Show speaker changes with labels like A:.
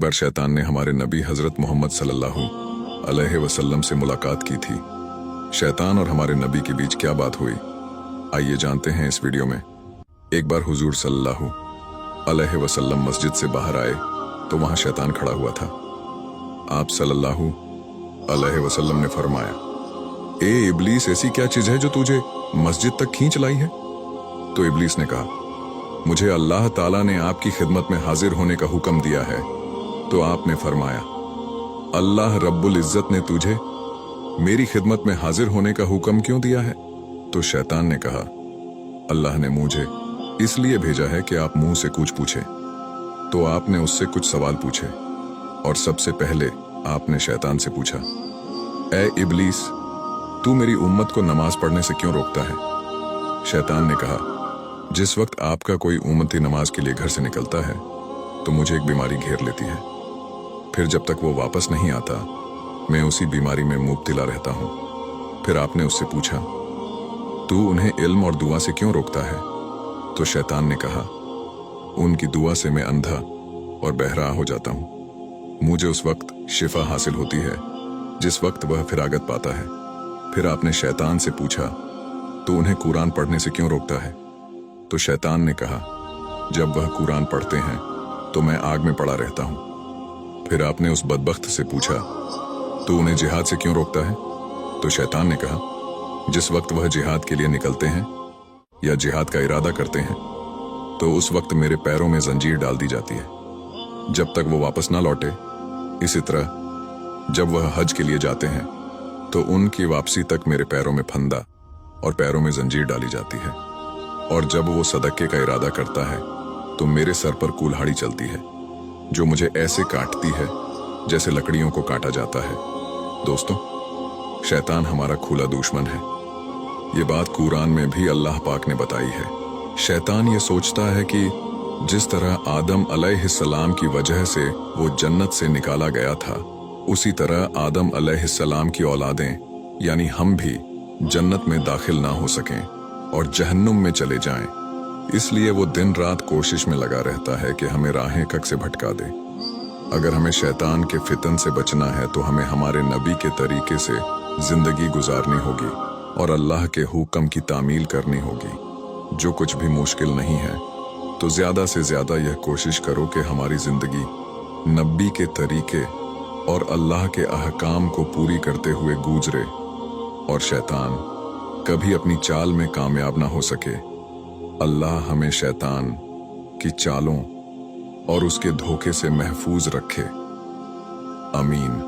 A: बार शैतान ने हमारे नबी हजरत मोहम्मद सल्लल्लाहु अलैहि वसल्लम से मुलाकात की थी। शैतान और हमारे नबी के बीच क्या बात हुई, आइए जानते हैं इस वीडियो में। एक बार हुजूर सल्लल्लाहु अलैहि वसल्लम मस्जिद से बाहर आए तो वहां शैतान खड़ा हुआ था। आप सल्लल्लाहु अलैहि वसल्लम ने फरमाया, ए इब्लीस, ऐसी क्या चीज है जो तुझे मस्जिद तक खींच लाई है? तो इब्लीस ने कहा, मुझे अल्लाह ताला ने आपकी खिदमत में हाजिर होने का हुक्म दिया है। तो आपने फरमाया, अल्लाह रब्बुल इज्जत ने तुझे मेरी खिदमत में हाजिर होने का हुक्म क्यों दिया है? तो शैतान ने कहा, अल्लाह ने मुझे इसलिए भेजा है कि आप मुंह से कुछ पूछे। तो आपने उससे कुछ सवाल पूछे और सबसे पहले आपने शैतान से पूछा, ए इब्लीस, तू मेरी उम्मत को नमाज पढ़ने से क्यों रोकता है? शैतान ने कहा, जिस वक्त आपका कोई उम्मती नमाज के लिए घर से निकलता है तो मुझे एक बीमारी घेर लेती है। फिर जब तक वो वापस नहीं आता मैं उसी बीमारी में मुब्तला रहता हूँ। फिर आपने उससे पूछा, तू उन्हें इल्म और दुआ से क्यों रोकता है? तो शैतान ने कहा, उनकी दुआ से मैं अंधा और बहरा हो जाता हूँ। मुझे उस वक्त शिफा हासिल होती है जिस वक्त वह फिरागत पाता है। फिर आपने शैतान से पूछा, तो उन्हें कुरान पढ़ने से क्यों रोकता है? तो शैतान ने कहा, जब वह कुरान पढ़ते हैं तो मैं आग में पड़ा रहता हूं। फिर आपने उस बदबख्त से पूछा, तो उन्हें जिहाद से क्यों रोकता है? तो शैतान ने कहा, जिस वक्त वह जिहाद के लिए निकलते हैं या जिहाद का इरादा करते हैं तो उस वक्त मेरे पैरों में जंजीर डाल दी जाती है जब तक वो वापस ना लौटे। इसी तरह जब वह हज के लिए जाते हैं तो उनकी वापसी तक मेरे पैरों में फंदा और पैरों में जंजीर डाली जाती है। और जब वो सदक़े का इरादा करता है तो मेरे सर पर कुल्हाड़ी चलती है जो मुझे ऐसे काटती है जैसे लकड़ियों को काटा जाता है। दोस्तों, शैतान हमारा खुला दुश्मन है। ये बात कुरान में भी अल्लाह पाक ने बताई है। शैतान ये सोचता है कि जिस तरह आदम अलैहिस्सलाम की वजह से वो जन्नत से निकाला गया था, उसी तरह आदम अलैहिस्सलाम की औलादें यानी हम भी जन्नत में दाखिल ना हो सकें और जहन्नुम में चले जाएं। इसलिए वो दिन रात कोशिश में लगा रहता है कि हमें राहें कक से भटका दे। अगर हमें शैतान के फितन से बचना है तो हमें हमारे नबी के तरीके से जिंदगी गुजारनी होगी और अल्लाह के हुक्म की तामील करनी होगी। जो कुछ भी मुश्किल नहीं है तो ज्यादा से ज्यादा यह कोशिश करो कि हमारी जिंदगी नबी के तरीके और अल्लाह के अहकाम को पूरी करते हुए गुजरे और शैतान कभी अपनी चाल में कामयाब ना हो सके। अल्लाह हमें शैतान की चालों और उसके धोखे से महफूज रखे। आमीन।